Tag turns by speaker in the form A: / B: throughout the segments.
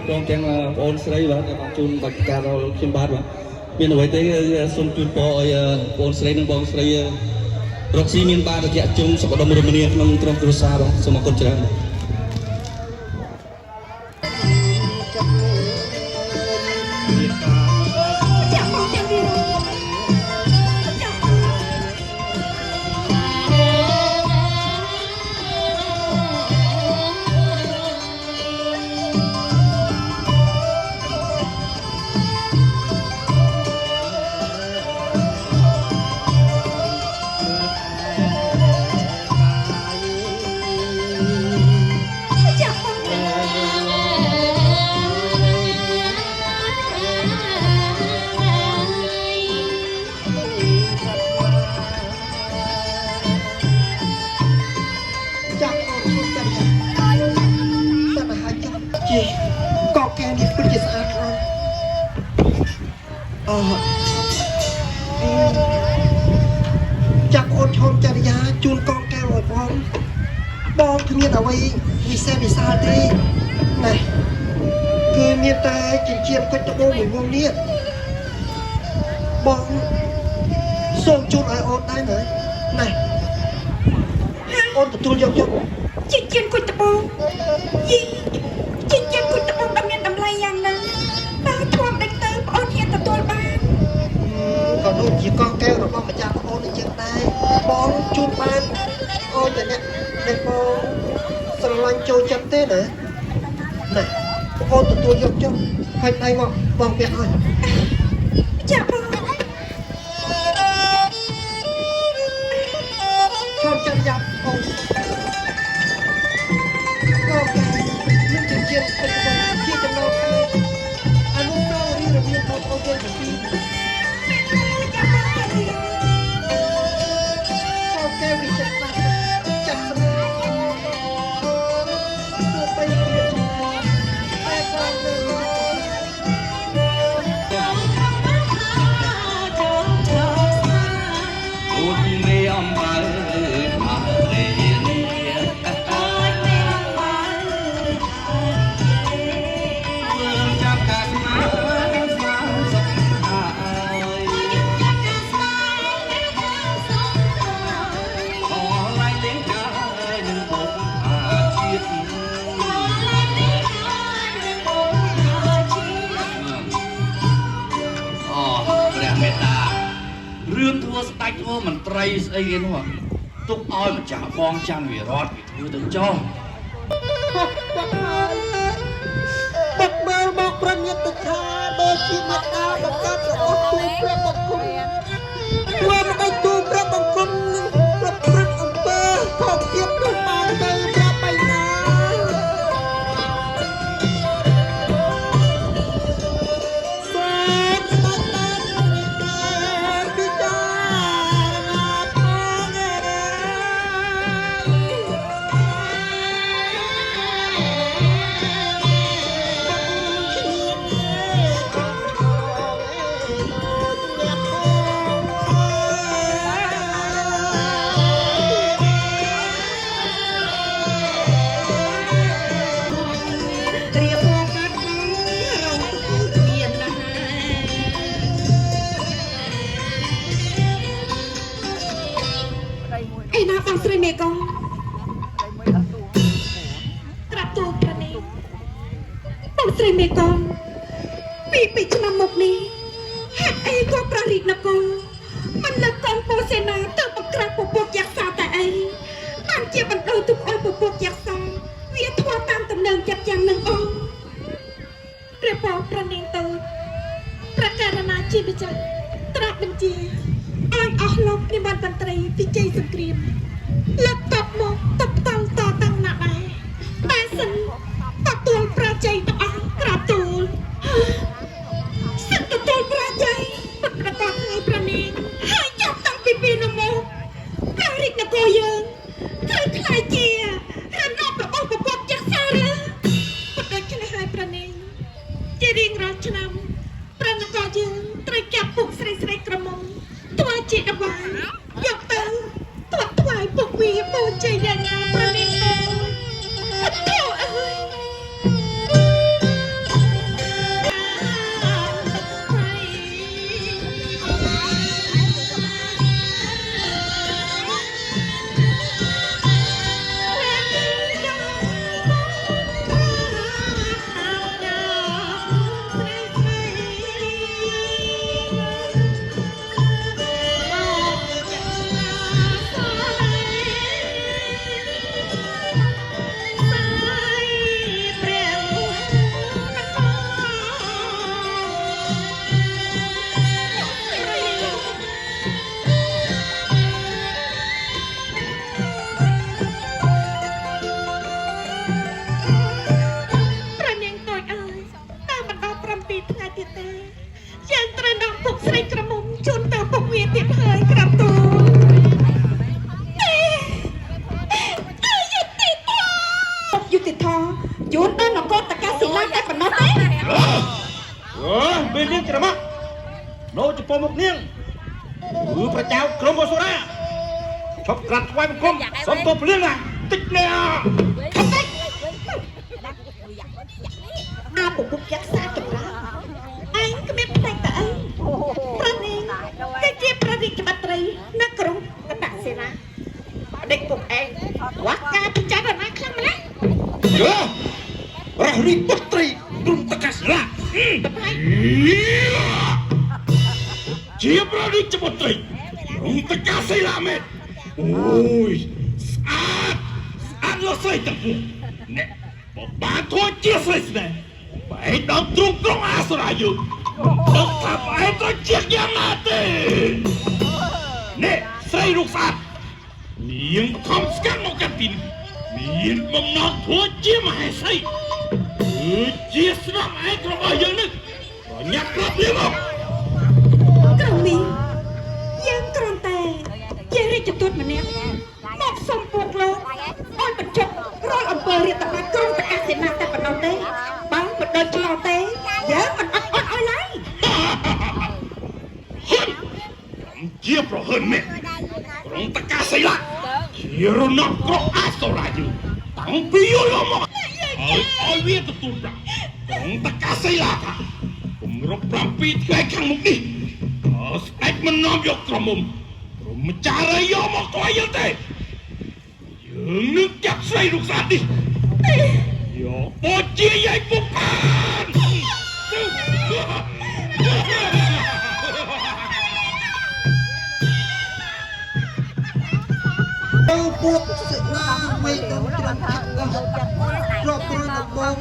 A: ព្រមទាំងបងអូនស្រីបាទបានជូនបច្ចការដល់ខ្ញុំបាទបាទមានអ្វីទេសូមជូនពរឲ្យបងអូនស្រីនិងបងស្រីរកស៊ីមានបានរយៈជុំសុខដុមរមនាក្នុងក្រុមគ្រួសារបងសូមអរគុណច្រើនจับโอนชมจริยาจูนกองแก้วบอลบอลคือเมียนเอาไว้มีแซ่บมีซาดีนี่คือเมียแต่กินเชียมก็จะโดนเหมือนวงเนี้ยบอลส่งจูนไอโอนได้ไหมนี่โอนตัวเยอะๆจินเชียนกุยตะโบยิงจินเชียนกุยตะโบดำเนียนดำไรอย่างนั้นตาทวงเด็กเติมโอนเฮียตะตัวบ้านcòn luôn chỉ con kêu rồi con mà cha con ôn đi chân tay bón chun ban ôn vậy nè để con sờ loanh trôi chân thế nữa này ôn tụi tôi vô cho hay tay mong vòng việc rồi chào con con chân dọc ôn con kêu những chuyện chuyện tình con chia chân đâu anh muốn đâu đi rồi viên con ok rồi điរឿងធ្វើស្ដេចធ្វើមន្ត្រីស្អីគេនោះទុកឲ្យម្ចាស់បងច័ន្ទវិរតគេធ្វើទៅចោលបុកមើលមកប្រញាប់ទៅថាដូចជាមកដល់បង្កើតរបស់ទូព្រះបង្គំធ្វើមកឲ្យទូព្រះបង្គំប្រព្រឹត្តអំពើខុសទៀតនោះបានទៅប្រាប់បៃណាស្រីមេកងក្រាបទូលព្រះនាងបងស្រីមេកងពីឆ្នាំមុខនេះហេតុអីក៏ប្ររិទ្ធនគរមិនលើកកងពលសេនាទៅបង្ក្រាបពពួកយក្សសាតែអីបានជាបណ្ដោយទុកឲ្យពពួកយក្សសាវាធ្វើតាមដំណើរចាត់យ៉ាងនឹងអងព្រះបងព្រះនាងទៅប្រកាសណាជាពិចារត្រាស់បញ្ជាឲ្យអស់លោកនិមន្តតន្ត្រីវិជ័យសង្គ្រាមលកតបមកតបតល់តតាំងណាស់ដែរតែសិនទទួលប្រាជ័យទាំងអស់ក្រាបទូលសិនទទួលប្រាជ័យពិតប្រកបហើយព្រះនាងហើយចាប់តាំងពីពេលនោះមកព្រះរាជនគរយើងត្រូវខ្លាយជារណបរបស់ប្រពន្ធចាក់សារើពិតដូចនេះហើយព្រះនាងជារៀងរាល់ឆ្នាំព្រះនគរយើងត្រូវចាប់ពុកស្រីក្រមុំធ្វើជាដង្វាយយកទៅ ថ្វាយពុកវា ជួនដល់នគរតកាសិលាតែប៉ុណ្ណោះទេ
B: ពេលនាងច្រមុះនៅចំពោះមុខនាងគឺព្រះចៅក្រុមវសុរាឈប់ក្រាត់ថ្វាយបង្គំសុំទោសភ្លៀងណាតិចនេះ
A: អាពុកយ៉ាក់សាចម្រើនឯងគ្មានផ្នែកតើអីប្រនាងគឺជាប្រតិបត្តិត្រីនៅក្រុងកតាសេនាដេកពុកឯងវ៉ាការពិចារណាខ្លាំងម្ល៉េះ
B: រះរីបុត្រីក្រុងតកាសិលាជាប្រតិបត្តិត្រីក្រុងតកាសិលាមែនអូយស្អាតលស្រីតពុកអ្នកបានធួជាស្រីស្នេហ៍បែរដល់ទ្រង់ក្រុងអាសរាយុដល់ថាបែរទៅជាយ៉ាងណាទេនេះស្រីរូបស្អាតនាងខំស្កាន់មកកាត់ទីនេះមានបំណងធ្វើជាមហេសីគឺជាស្នាមឯករបស់យើងនេះប្រញាប់ប្រាប់យើងមក
A: ក្រុងនេះយើងគ្រាន់តែជារាជទូតម្នាក់មកសុំពួកលោកឲ្យបញ្ចុះរាល់អំពើរាតត្បាតក្រុងតកាសេនាតែប៉ុណ្ណោះទេបើមិនដល់ឆ្លោះទេយើងមិនអត់ឲ្យឡើយ
B: ហ៊ុនជាប្រហិនមែនក្រុងតកាសិលាជារណបក្រុងអាសរាយុតាំងពីយូរមកឲ្យវាទទួលប្រាក់ក្រុងតកាសិលាថាគម្រប់7ថ្ងៃខាងមុខនេះស្ដេចមិននាំយកក្រមុំព្រមចារ្យយកមកខ្វាយយើងទេយើងនឹងចាប់ស្រីរូបស្អាតនេះយកបោះជាយាយពុកបាន
C: ទៅពួកសេនាមិនដឹងត្រឹមថារាប់ព្រឹងដំបង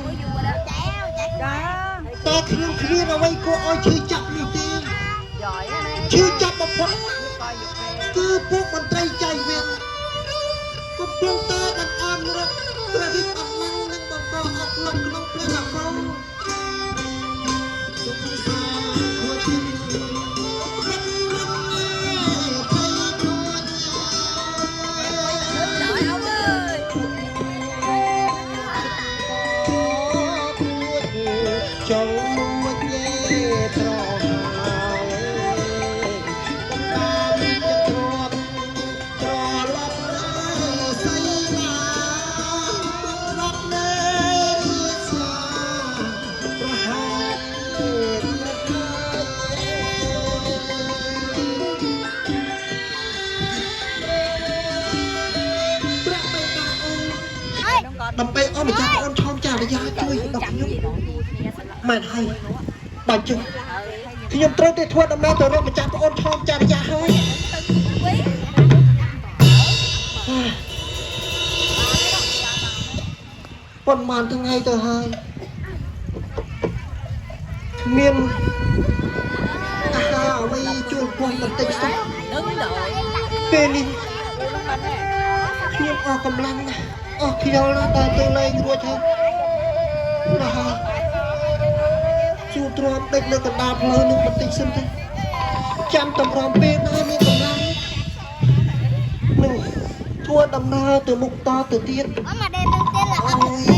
C: តែខ្ញុំគ្មានអ្វីគួរឲ្យឈឺចាប់នេះទេឈឺចាប់បំផុតគឺពួកមន្ត្រីចៃវៀនកំពុងតែបង្អន់រកព្រះរាជអំណាចនិងបង្កអប់រំក្នុងព្រះនគរសុខសាន្តគួរទីចង់មួយយេត្រង់ហើយតាមចិត្តទ្របត្រឡប់សៃណារត់នៅសាប្រហាដើម្បីអមចាអូនឆោមចារ្យាជួយដល់ខ្ញុំមែនហើយបើចឹងខ្ញុំត្រូវតែធ្វើដំណើរទៅរកម្ចាស់ប្អូនឆោមចារ្យាហើយប៉ុន្មានថ្ងៃទៅហើយមានអាហារអ្វីជួលខ្ញុំបន្តិចសោះពេលនេះខ្ញុំអស់កម្លាំងណាស់អស់ខ្យល់ណាស់តែទៅលេងរួចហើយណាស់ជួទ្រាំដេកនៅកណ្ដាលផ្លូវនឹងបន្តិចសិនទៅចាំតម្រាំពេលណាមានកម្លាំងនឹងធ្វើដំណើរទៅមុខតទៅទៀតអូយ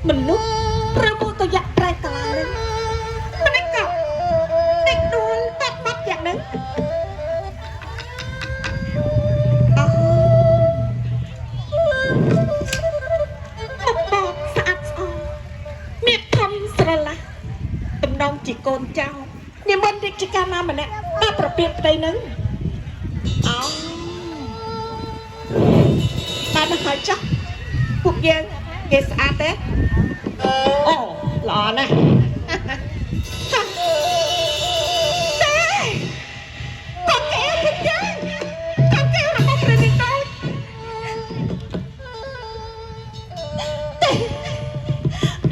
C: មនុស្សប្រមូលទៅយ៉ាក់ប្រែកលាlênមិនឯងក៏ដេកដួលតាត់បាត់យ៉ាងហ្នឹងអូបបស្អាតស្អំមានធំស្រឡះតំណងជាកូនចៅនិមន្តរាជការណាម្នាក់ដល់ប្រពៀនប្តីហ្នឹងអូបានហើយចាស់ពួកយើងគេស្អាតទេអូល្អណាស់ទេកូនកែវពួកយើងកូនកែវរបស់ព្រះនាងដូចទេ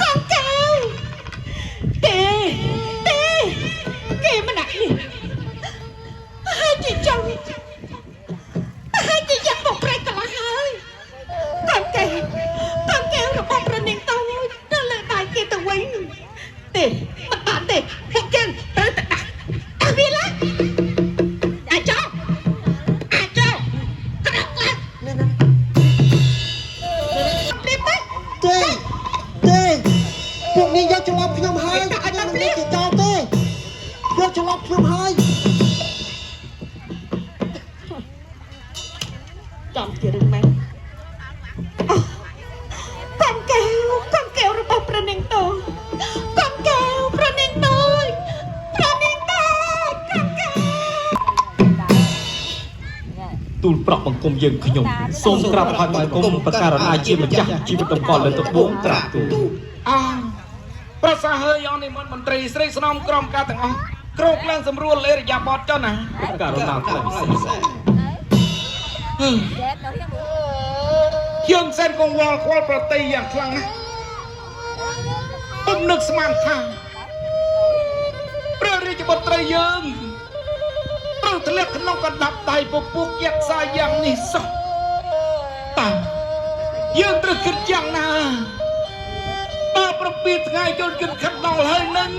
C: កូនកែវទេគេមិនដាក់នេះហើយជាចង់ហើយជាយ៉ាងមកប្រែកន្លះហើយកូន
A: សំជារឿងម៉េចកូនកែវរបស់ប្រនាងតូចកូនកែវប្រនាងតូចប្រនាងតូចកូនកែវ
D: ទូលប្រក់បង្គំយើងខ្ញុំសូមក្រាបថ្វាយបង្គំបការណាជាម្ចាស់ជីវិតតម្កល់លើទឹកបួងត្រាទូល
B: ប្រសាហើយអននិមន្តមន្ត្រីស្រីស្នំក្រុមការទាំងអស់ក្រុមឡើងសម្រួលលេរយាបតចុះណា
D: បការណាផ្សេងផ្សេង
B: យើងសែនកងវល់ខ្វល់ប្រតិយ៉ាងខ្លាំងណាស់ពុំនឹកស្មានថាព្រះរាជបុត្រីយើងត្រូវធ្លាក់ក្នុងកណ្ដាប់ដៃពពួកយក្សសាយ៉ាងនេះសោះតើយើងត្រូវគិតយ៉ាងណាបើប្រពីថ្ងៃជន់គិតខិតដល់ហើយនឹង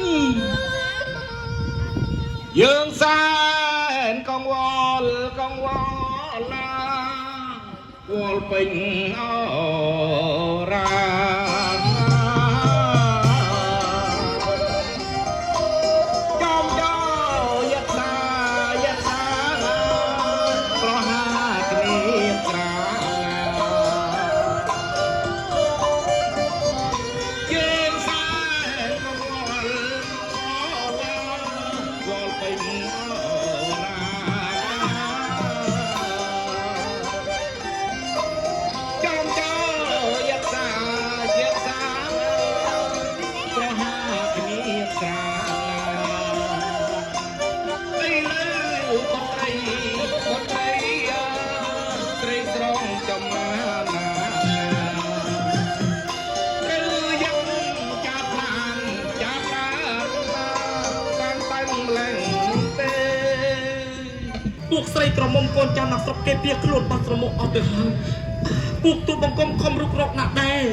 B: យើងសែនកងវល់ណាវល់ពេញអរាចំយោយក្សាប្រហាគ្នាត្រាយើងសែនកងវល់ពេញពួកស្រីក្រមុំកូនចៅណាស្រុកគេពៀខ្លួនបាត់ស្រមុកអស់ទៅហើយពួកទូបង្គំខំរុករកណាស់ដែរ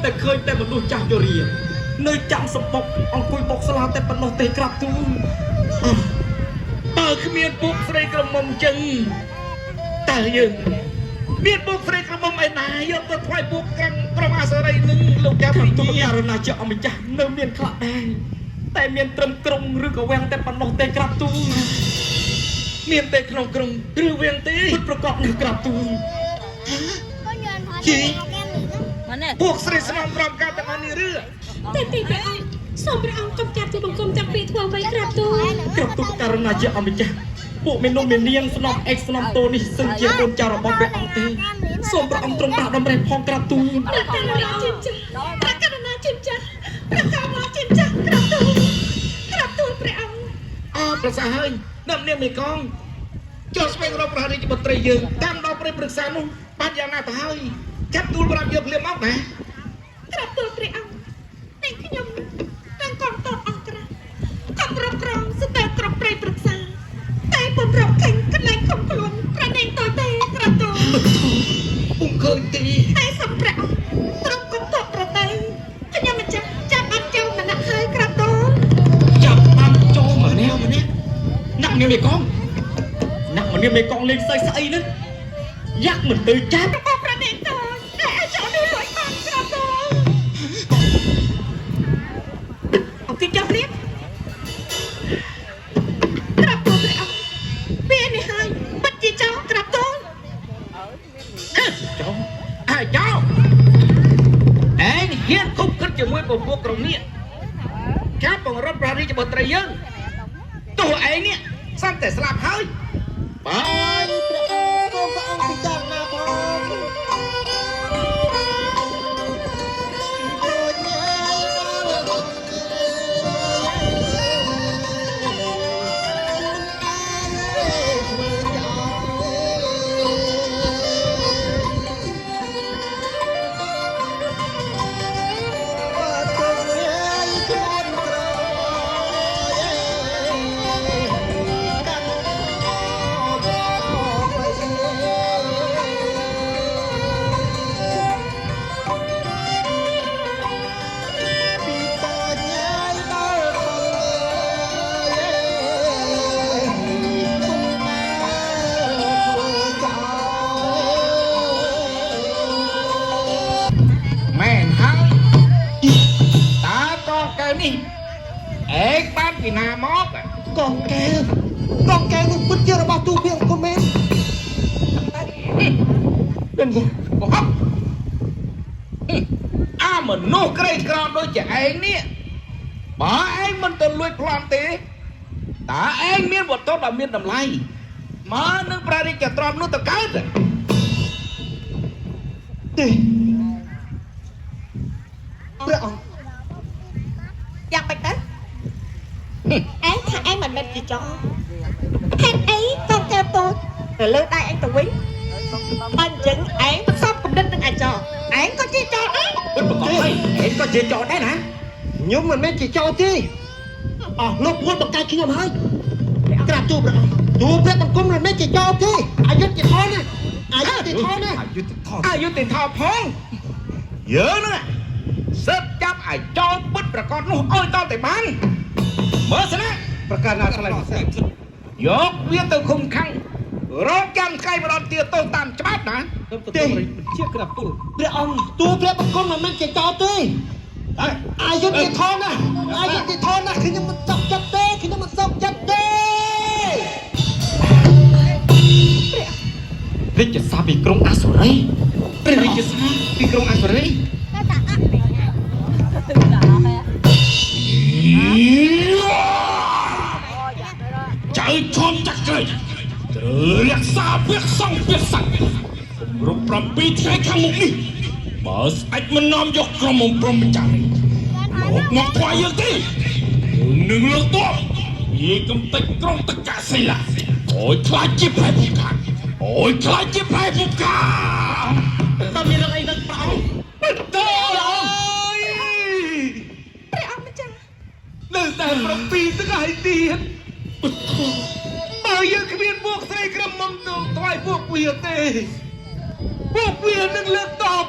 B: តែឃើញតែមនុស្សចាស់យរានៅចាំសពុកអង្គុយបុកស្លាតែប៉ុណ្ណោះទេក្រាបទូលបើគ្មានពួកស្រីក្រមុំចឹងតើយើងមានពួកស្រីក្រមុំឯណាយកទៅថ្វាយពួកក្រុមអាសារីនឹងលោកចាស់ពីទូករណាជាអម្ចាស់នៅមានខ្លះដែរតែមានត្រឹមក្រុងឬក៏វាំងតែប៉ុណ្ណោះទេក្រាបទូលមានតែក្នុងក្រុងឬវាំងទេពិតប្រកបនឹងក្រាបទូលជីពួកស្រីស្នំក្រុមការទាំងអស់នេះឬ
A: តែទីព្រះអង្គសូមព្រះអង្គកុំចាប់ជាបង្គំទាំងពីរធ្វើអ្វីក្រាបទូល
B: ក្រាបទូលករណាជាអម្ចាស់ពួកមាននំមាននាងស្នំអេកស្នំតូនេះសឹងជាដូនចៅរបស់ព្រះអង្គទេសូមព្រះអង្គទ្រង់ប្រាស់តម្រេះផងក្រាបទូល
A: ព្រះករុណាជាម្ចាស់ព្រះករុណាជាម្ចាស់ព្រះករុណាជាម្ចាស់ក្រាបទូលព្រះអង្គ
B: អើប្រសាហើយអ្នកនាងមេកងចូលស្វែងរកព្រះរាជបុត្រីយើងតាមដល់ព្រៃព្រឹក្សានោះបានយ៉ាងណាទៅហើយចាប់ទូលប្រាប់យកភ្លាមមកណា
A: ក្រាបទូលព្រះអង្គតែខ្ញុំទាំងកងទ័ពអង្គរាកំរកក្រមស្ទើរគ្រប់ព្រៃព្រឹក្សាតែពុំរកឃើញកន្លែងខំខ្លួនប្រណែងតូចទេក្រាបទូល
B: ពុំឃើញទេ
A: តែសម្ព្រះអង្គត្រង់កងទ័ពប្រទេសខ្ញុំមិនចាំចាប់អត់ចូលម្នាក់ហើយក្រាបទូល
B: ចាប់បានចូលមកនេះអ្នកនាងមេកងអ្នកនាងមេកងលេងស្អីហ្នឹងយ៉ាក់មិនទៅចាប់
A: របស់ប្រណែងតូចតែឲ្យចូលនេះលួយបានក្រាបទូលអង្គទីចាប់ព្រៀបក្រាបទូលព្រះអង្គពេលនេះហើយបាត់ជាចោលក្រាបទូល
B: ចោអាចោឯងហ៊ានគប់គិតជាមួយពពួកក្រុមនេះចាប់បង្រត់ព្រះរាជបុត្រីយើងទោះឯងនេះសំតែស្លាប់ហើយបាទ
C: សូមព្រះអង្គពិចារណាផង
B: នេះអេបានពីណាមក
C: កងកែវនោះពិតជារបស់ទូវាអង្គមែន เป็นไง
B: บอกมันโน้กระไรกรอนโดยจะเองเนี่ยบ่เองมันตัวลุยพลานตีแต่เองเมียนบทโต๊ะเมียนดำไล่มานึกประเดี๋ยวจะตรอมนู้นตะการเลย
C: ตีเรื่อง
A: Giặc bạch đó Án thằng án mình gì cho Thằng ấy con theo tôi Rồi lơ tay anh tù quý Anh chứng án sắp cùng đinh đừng cho Án có chi cho án
B: Ê có chuyện trò đấy nè
C: ខ្ញុំមិនមែនជាចោរទេអស់លោកវល់បកាយខ្ញុំហើយក្រាបជួបព្រះអង្គជួបព្រះបង្គំមិនមែនជាចោរទេអយុត្តិធម៌ណាអយុត្តិធម៌ណា
B: อายุติธรรมพงเยอะนะเสร็จจับไอ้จอมปึ๊ดประกอบนู่นอ้อยต้อแต่บ้านเมื่อสนะ
C: ប្រកាសណាខ្លះ
B: ยกเวียนตัวคุมขังรถจำใครมาโดนเตียโตตามច្បាប់ណា
C: ទេ
D: ជាក្រាបទូល
C: ព្រះអង្គទូព្រះបង្គំមិនមែនជាចោរទេអយុត្តិធម៌ណាអយុត្តិធម៌ណាខ្ញុំមិនសុខចិត្តទេខ្ញុំមិនសុខចិត្តទេ
D: រាជសារពីក្រុងអសុរីព្រះរាជសារពីក្រុងអសុរី
B: ใจชมจักเลยเจอเรียกซาเปียกซ่องเปียกสั่งรบปรำปีใช้ข้างมุกนี่บอสไอ้มันน้อมยกกระหม่อมปรมจังหกหมกควายยังที่หนึ่งเลือกตัวยีกำติดกรองตะกะสิละโอ้ยคล้ายจิ๊บให้ผู้ขาโอ้ยคล้ายจิ๊บให้ผู้ขา
D: តើមានរឿងអីនឹងប្រអង
B: ปิดตัวเลย
A: ព្រះអង្គម្ចាស់
B: នៅតែប្រពីទឹកឲ្យទៀតបើយើងគ្មានពួកស្រីក្រមុំទៅថ្វាយពួកវាទេពួកវានឹងលើកតប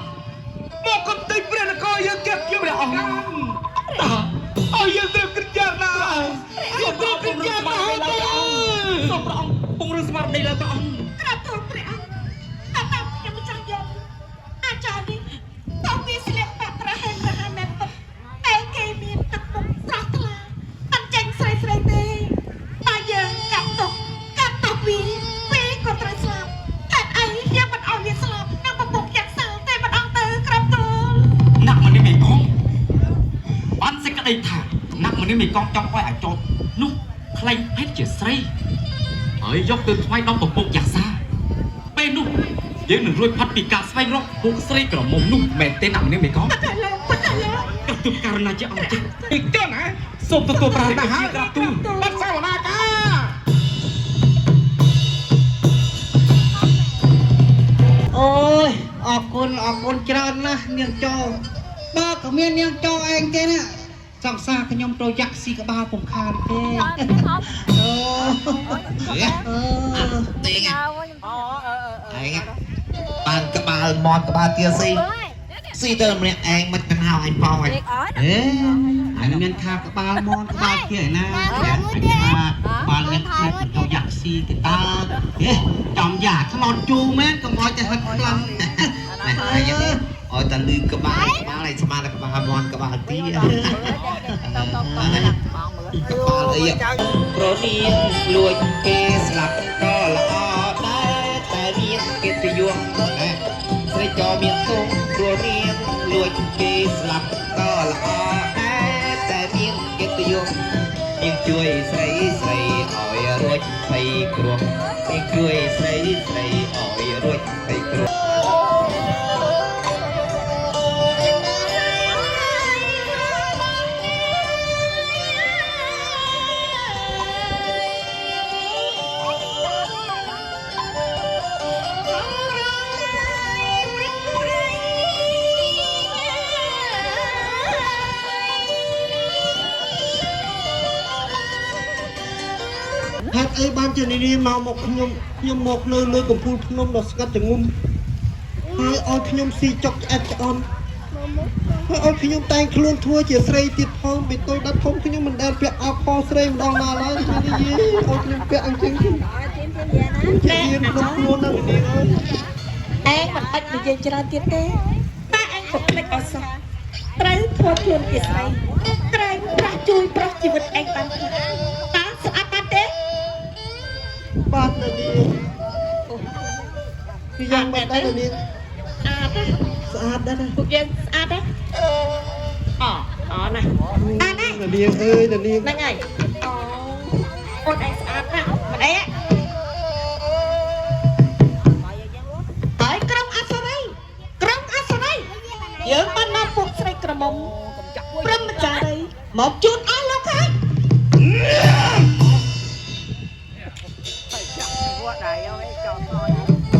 B: មកកំទេចព្រះនគរយើងចាប់ជាព្រះអង្គឲ្យយើងត្រូវគិតយ៉ាងណាយើងត្រូវគិតយ៉ាងណាទៅ
D: សូមព្រះអង្គពង្រឹងស្មារតីលើព្រះអង្គ
A: ក្រាបទូលព្រះអង្គតែតាមខ្ញុំម្ចាស់យល់អាចารនេះតើវាស្លៀកបាក់ប្រហែលមែនតែគេមានទឹកមុខស្រស់ថ្លាអត់ចាញ់ស្រីស្រីទេតែយើងកាត់ទុកវាពេលក៏ត្រូវស្លាប់តែអីយើងមិនអោយវាស្លាប់នឹងពពុកចាក់សាតែមិនអស់ទៅក្រាបទូល
D: ណាក់ម្នេះមេកងបានសេចក្តីថាណាក់ម្នេះមេកងចង់ឲ្យអាចោតនោះខ្លែងពេទ្យជាស្រីហើយយកទៅថ្វាយដល់ពពុកយ៉ាសាពេលនោះយើងនឹងរួចផាត់ពីការស្វែងរកពួកស្រីក្រមុំនោះមែនទេណាក់ម្នេះមេកង
A: តែលើ
D: កតុបករណាជាអង្គចាស់
B: อีกเจ้านะ
D: សូមទទួលប្រាថ្នា
B: หา
D: ជាក្រាបទូល
B: บัดเศร้าหน้ากา
C: អូយអរគុណច្រើនណាស់នាងចោបើក៏មាននាងចោឯងទេណាសង្សារខ្ញុំត្រូវយ៉ាក់ស៊ីក្បាលពុំខានទេអូ
E: ទៀងឯងបានក្បាលមត់ក្បាលទាស៊ីទៅម្នាក់ឯងមិនទាំងហៅឲ្យប៉ោឲ្យ
C: អេអញមានថាក្បាលមន់ក្បាលជាឯណាអញថាបានអ្នកនេះទៅយ៉ាក់ស៊ីទៅតើហេចំយ៉ាឆ្នោតជូមែនកុំឲ្យតែហិតខ្លាំង
E: អើយឲ្យតែលឺក្បាលឲ្យស្មានតែក្បាលមន់ក្បាលទាក្បាលអីប្រនីលួចគេស្លាប់ក៏ល្អដែរតែមានកិត្តិយសស្រីចោមានទុំព្រោះនាងលួចគេស្លាប់ក៏ល្អដែរតែមានកិត្តិយសយើងជួយស្រីឲ្យរួចភ័យគ្រោះយើងជួយស្រីឲ្យរួចភ័យគ្រោះ
C: ហេតុអីបានជានេះមកខ្ញុំមកនៅលើកំពូលភ្នំដ៏ស្ងាត់ចងំហើយឲ្យខ្ញុំស៊ីចុកឆ្អែតឆ្អន់ហើយឲ្យខ្ញុំតែងខ្លួនធ្វើជាស្រីទៀតផងពីតូចដល់ធំខ្ញុំមិនដែលពាក់អាវផស្រីម្ដងណាឡើយនេះឲ្យខ្ញុំពាក់អញ្ចឹងជាមានក្នុងខ្លួនណានេះអើយ
A: ឯងមិនបាច់និយាយច្រើនទៀតទេតែឯងកុំភ្លេចអសោះត្រូវធ្វើខ្លួនជាស្រីត្រូវប្រាស់ជួយប្រុសជីវិតឯងបានខ្លះតើស្អាតបានទេ
C: បាទនាង ยังไม่ได้เลยนี่
A: อาดนะ
C: สะอาดได้นะ
A: พวกยังอาดนะอ๋อนะอาดนะ
C: เนียงเอ้ยเนียง
A: นั่นไงอ๋อคนไอ้สะอาดนะมันไอ้ไอ้กรมอาสนัยกรมอาสนัยយើងបាននាំពួកស្រីក្រមុំព្រមចារីមកជូនអស់លោកហើយ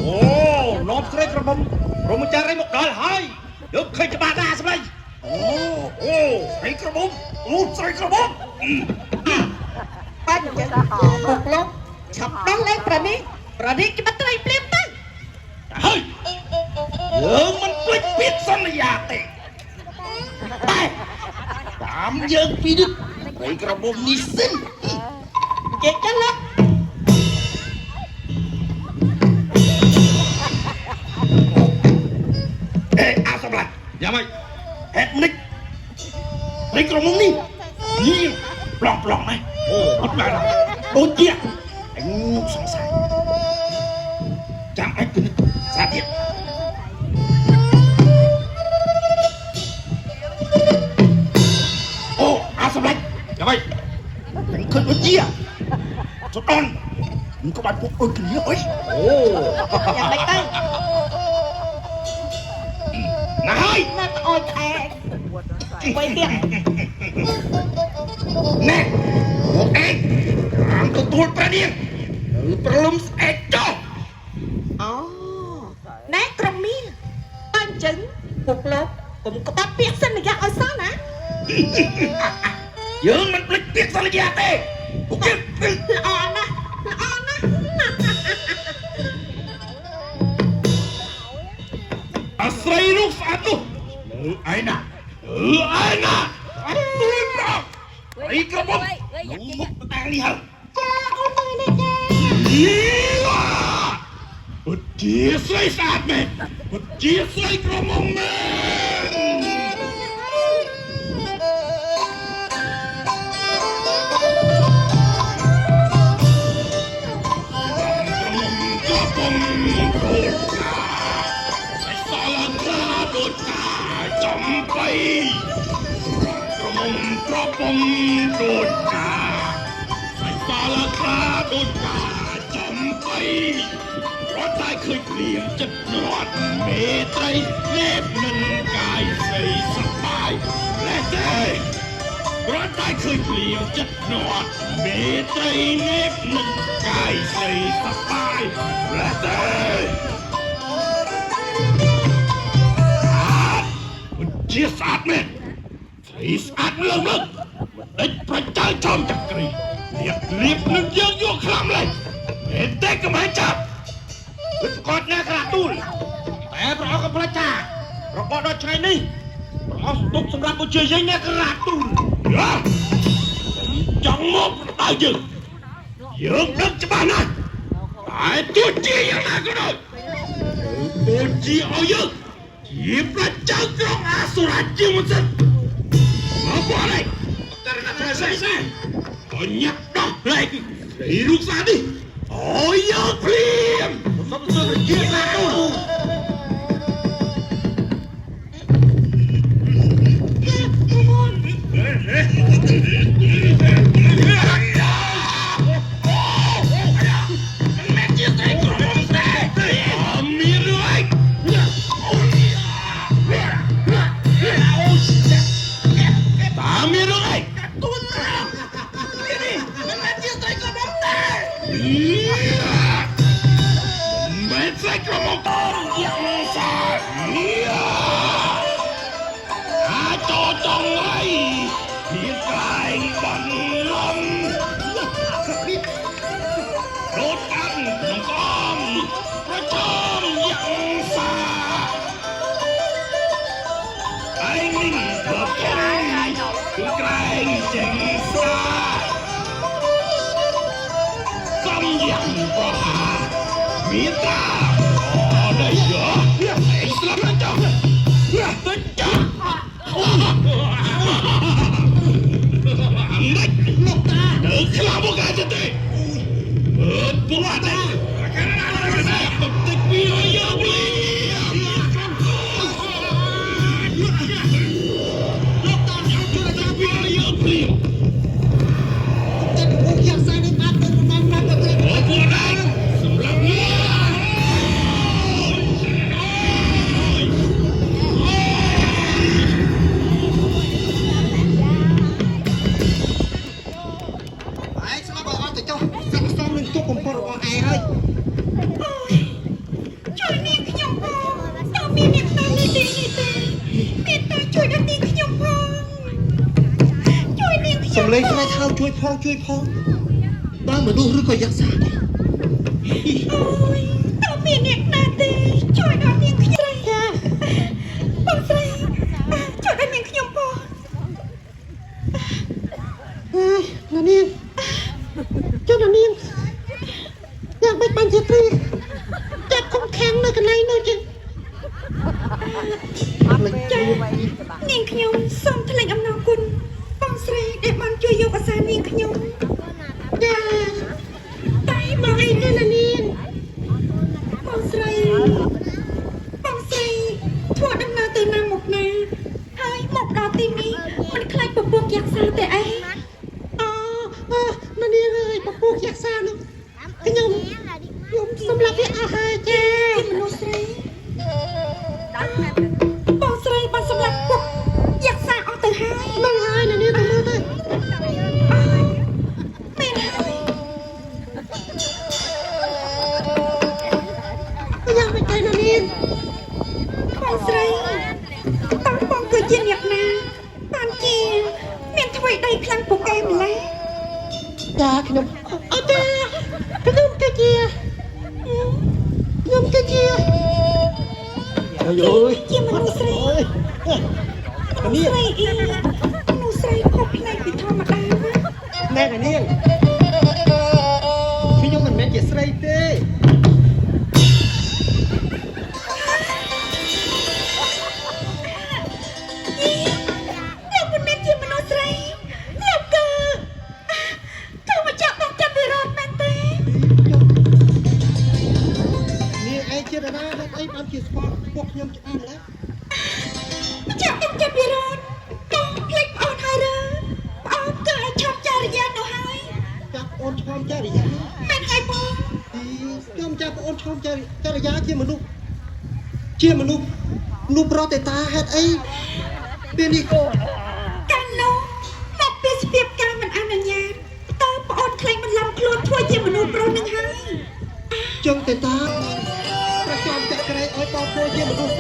B: អូនាំស្រីក្រមុំរមចារីមកដល់ហើយយកឃើញច្បាស់ណាស់ស្មីអូស្រីក្រមុំស្រីក្រមុំ
A: បាច់អញ្ចឹងពុកលោកឆាប់ដោះលែងប្រនេះច្បាស់ត្រីភ្លាមទៅ
B: ហើយយើងមិនភ្លេចពាក្យសន្យាទេតែតាមយើងពីនេះស្រីក្រមុំនេះសិន
A: ចេះចឹងលោក
B: អាសម្លាញ់យ៉ាងម៉េចហេតុនេះស្រីក្រមុំនេះញៀងប្លង់ណាអូអត់បានដូចជាអញនោះសង្ស័យចាំអាចពិនិត្យសាទៀតអូអាសម្លាញ់យ៉ាងម៉េចអញឃើញដូចជាសុដនមិនក៏បានពុកអើយគ្នាអើយអូ
A: យ៉ាងម៉េចទៅ
B: ណាហើយ
A: ណាត្អូយក្អែកបីទៀត
B: ណែមកឯងតាមទទួលព្រះនាងឬប្រលំស្អែកចុះ
A: អូណែក្រុមមីអញ្ចឹងពុកលោកកុំក្បត់ពាក្យសន្យាឲ្យសោះណា
B: យើងមិនភ្លេចពាក្យសន្យាទេពួកគេ
A: ល្អណាស់ល្អណាស់
B: អាស្រ័យរូបស្អាតនោះលើឯណាអត់មួយមកអីក៏មកមុខតាំងនេះហើយ
A: ចាអូនទៅនេះចា
B: ពុតជាស្រីស្អាតមែនពុតជាស្រីក្រមុំមែន ចំបៃក្រមុំប្រពំដូចកាសាច់សាឡាកាដូចកាចំបៃរត់តែឃើញព្រៀងចិត្តញាត់មេត្រីលេបនឹងកាយស្រីសប្បាយលែទេរត់តែឃើញព្រៀងចិត្តញាត់មេត្រីលេបនឹងកាយស្រីសប្បាយលែទេ ជាស្អាតមែនស្រីស្អាតលឿងនឹងដេចប្រជាចំចក្រីលៀបនឹងយើងយកខ្លាំលេងហេតុតែកំហែងចាប់វិតកត់ណាក្រាទូលតែប្រអស់កំផ្លាច់ចារបស់ដល់ថ្ងៃនេះប្រអស់ទុកសម្រាប់បុជាយើងណាក្រាទូលចង់មកដៅយើងដឹងច្បាស់ណាស់តែទោះជាយ៉ាងណាក៏ដោយបុជាឲ្យយើងជាប្រជាក្រុងអាសុរជាមុនសិនមកបោះលេងតែរកតែស្អីអញញ៉ាក់ដោះលេងពីរូបសានេះអូយយកភ្លាមសុំសួរជាណាទូមានតាអូđây giờ Islam nó chồng tôi chồng Mày lúc ta đừng làm một cái gì thế buông ra đây tích bị ơi
C: មេស្រីថៅជួយផងបើមនុស្សឬក៏ยักษ์សាទេ
A: អូយតើមានអ្នកណាទេជួយដល់នាងខ្ញុំចាបងស្រីជួយដល់នាងខ្ញុំផង
C: អើយណានាងចុះណានាងយ៉ាងមិនបានជាត្រីចាប់ខំខាំងនៅកន្លែងនោះចឹង
A: ចានាងខ្ញុំសូមថ្លែងអំណរគុណបងស្រីដែលបានជួយយកអាសានាងខ្ញុំចាតែបងឯងទៅណានាងបងស្រីធ្វើដំណើរទៅណាមកណាហើយមកដល់ទីនេះមិនខ្លាចពពួកยักษ์សាទេអី
C: ណានាងអើយពពុះยักษ์សានោះខ្ញុំសម្រាប់វាអស់ហើយចា
A: មនុស្សស្រីបងស្រីបានសម្លាប់ពួកยักษ์សាអស់ទៅហើយ
C: នឹងហើយណានាងទៅមើលទៅ
A: មែនហើយ
C: យ៉ាងមិនទៅណានាង
A: បងស្រីតើបងគឺជាអ្នកណាបានជាមានថ្មីដីខ្លាំងពូកែម្ល៉េះ
C: ចាខ្ញុំអត់ទេខ្ញុំគឺជាអើយអើយ
A: ជាមនុស្សស្រី
C: នេះ
A: ស្រីអីមនុស្សស្រីខុសប្លែកពីធម្មតាណា
C: ណែណានាងខ្ញុំមិនមែនជាស្រីទេ
A: លោកមិនមែនជាមនុស្សស្រីលោកគឺមកចាប់បងចាប់វិរោធមែនទេ
C: នាងឯងជាតារាហេតុអីបានជាស្គាល់ពួកខ្ញុំច្បាស់ម្ល៉េះ
A: ចាប់បងចាប់វិរោធតោះភ្លេចប្អូនហើយឬប្អូនគឺឲ្យឈប់ចារយានោះហើយ
C: ចាប់អូនឈោមចារិយា
A: មែនហើយបង
C: ខ្ញុំចាប់អូនឈោមចារិយាជាមនុស្សនោះប្រតេតាហេតុអីពេលនេះ
A: កាលនោះមកពីស្ពាបការមិនអនុញ្ញាតតើប្អូនខ្លែងបន្លំខ្លួនធ្វើជាមនុស្សប្រុសនឹងហើយ
C: ចឹងទេតាប្រចាំតែក្រែឲ្យបោកធ្វើជាមនុស្ស